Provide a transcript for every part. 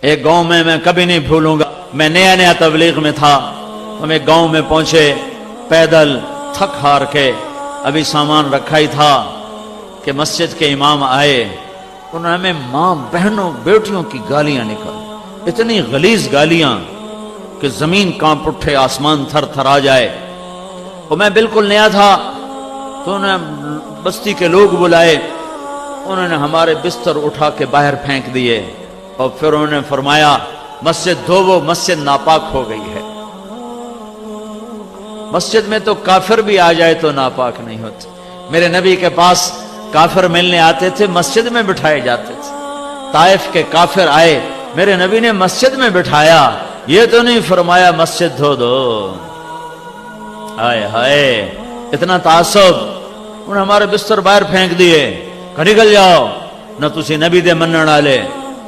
ایک گاؤں میں میں کبھی نہیں بھولوں گا، میں نیا نیا تبلیغ میں تھا، ہم ایک گاؤں میں پہنچے پیدل تھک ہار کے، ابھی سامان رکھا ہی تھا کہ مسجد کے امام آئے، انہوں نے ہمیں ماں بہنوں بیٹیوں کی گالیاں نکالی، اتنی غلیظ گالیاں کہ زمین کانپ اٹھے، آسمان تھر تھر آ جائے۔ اور میں بالکل نیا تھا تو انہوں نے بستی کے لوگ بلائے، انہوں نے ہمارے بستر اٹھا کے باہر پھینک دیے، اور پھر انہوں نے فرمایا مسجد دھوو، مسجد ناپاک ہو گئی ہے۔ مسجد میں تو کافر بھی آ جائے تو ناپاک نہیں ہوتے۔ میرے نبی کے پاس کافر ملنے آتے تھے، مسجد میں بٹھائے جاتے تھے۔ طائف کے کافر آئے، میرے نبی نے مسجد میں بٹھایا، یہ تو نہیں فرمایا مسجد دھو دو۔ ہائے ہائے، اتنا تعصب! انہوں نے ہمارے بستر باہر پھینک دیے کہ نکل جاؤ، نہ تسی نبی دے منن والے،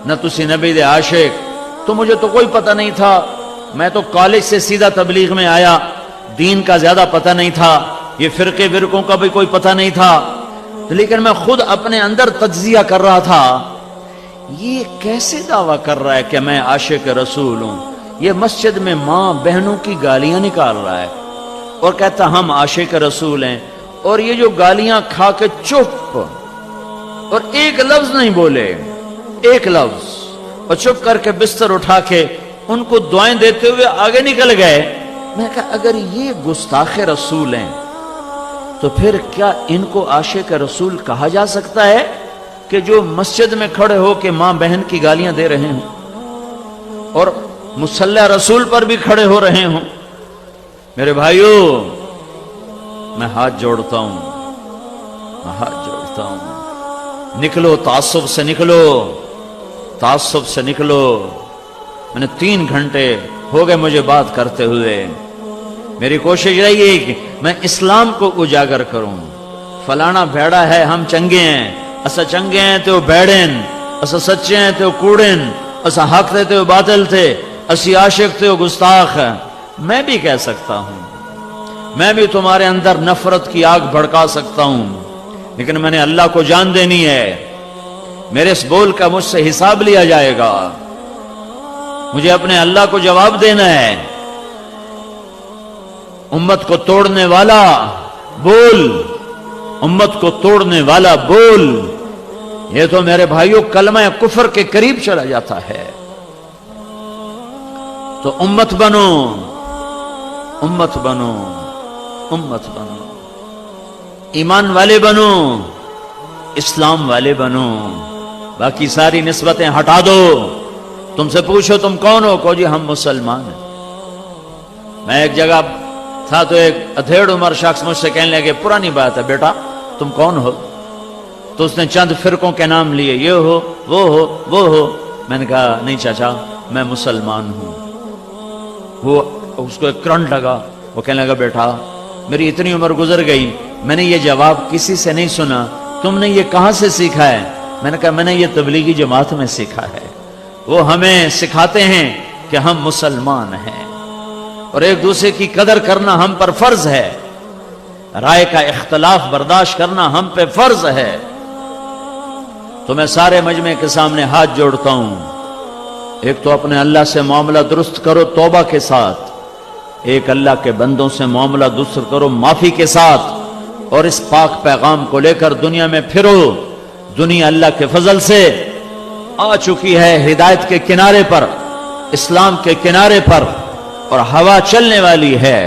نہ تسی نبی دے عاشق۔ تو مجھے تو کوئی پتہ نہیں تھا، میں تو کالج سے سیدھا تبلیغ میں آیا، دین کا زیادہ پتہ نہیں تھا، یہ فرقے فرقوں کا بھی کوئی پتہ نہیں تھا، لیکن میں خود اپنے اندر تجزیہ کر رہا تھا، یہ کیسے دعویٰ کر رہا ہے کہ میں عاشق رسول ہوں؟ یہ مسجد میں ماں بہنوں کی گالیاں نکال رہا ہے اور کہتا ہم عاشق رسول ہیں، اور یہ جو گالیاں کھا کے چپ، اور ایک لفظ نہیں بولے، ایک لفظ، اور چپ کر کے بستر اٹھا کے ان کو دعائیں دیتے ہوئے آگے نکل گئے۔ میں کہا اگر یہ گستاخ رسول ہیں تو پھر کیا ان کو عاشق رسول کہا جا سکتا ہے کہ جو مسجد میں کھڑے ہو کے ماں بہن کی گالیاں دے رہے ہوں اور مصلی رسول پر بھی کھڑے ہو رہے ہوں؟ میرے بھائیو، میں ہاتھ جوڑتا ہوں، میں ہاتھ جوڑتا ہوں، نکلو تعصب سے، نکلو تعصب سے نکلو۔ میں نے 3 گھنٹے ہو گئے مجھے بات کرتے ہوئے، میری کوشش رہی ہے کہ میں اسلام کو اجاگر کروں۔ فلانا بھیڑا ہے، ہم چنگے ہیں، اسا چنگے ہیں تو بیڑن، اسا سچے ہیں تو کوڑن، اسا حق تھے تو باطل تھے، اسی عاشق تھے گستاخ۔ میں بھی کہہ سکتا ہوں، میں بھی تمہارے اندر نفرت کی آگ بھڑکا سکتا ہوں، لیکن میں نے اللہ کو جان دینی ہے، میرے اس بول کا مجھ سے حساب لیا جائے گا، مجھے اپنے اللہ کو جواب دینا ہے۔ امت کو توڑنے والا بول، امت کو توڑنے والا بول، یہ تو میرے بھائیوں کلمہ کفر کے قریب چلا جاتا ہے۔ تو امت بنو، امت بنو، امت بنو، ایمان والے بنو، اسلام والے بنو، باقی ساری نسبتیں ہٹا دو۔ تم سے پوچھو تم کون ہو، کہو جی ہم مسلمان ہیں۔ میں ایک جگہ تھا تو ایک ادھیڑ عمر شخص مجھ سے کہنے لگے پرانی بات ہے بیٹا تم کون ہو؟ تو اس نے چند فرقوں کے نام لیے، یہ ہو، وہ ہو، وہ ہو۔ میں نے کہا نہیں چاچا میں مسلمان ہوں۔ وہ اس کو ایک کرنٹ لگا، وہ کہنے لگا بیٹا میری اتنی عمر گزر گئی، میں نے یہ جواب کسی سے نہیں سنا، تم نے یہ کہاں سے سیکھا ہے؟ میں نے کہا میں نے یہ تبلیغی جماعت میں سیکھا ہے، وہ ہمیں سکھاتے ہیں کہ ہم مسلمان ہیں اور ایک دوسرے کی قدر کرنا ہم پر فرض ہے، رائے کا اختلاف برداشت کرنا ہم پہ فرض ہے۔ تو میں سارے مجمع کے سامنے ہاتھ جوڑتا ہوں، ایک تو اپنے اللہ سے معاملہ درست کرو توبہ کے ساتھ، ایک اللہ کے بندوں سے معاملہ درست کرو معافی کے ساتھ، اور اس پاک پیغام کو لے کر دنیا میں پھرو۔ دنیا اللہ کے فضل سے آ چکی ہے ہدایت کے کنارے پر، اسلام کے کنارے پر، اور ہوا چلنے والی ہے۔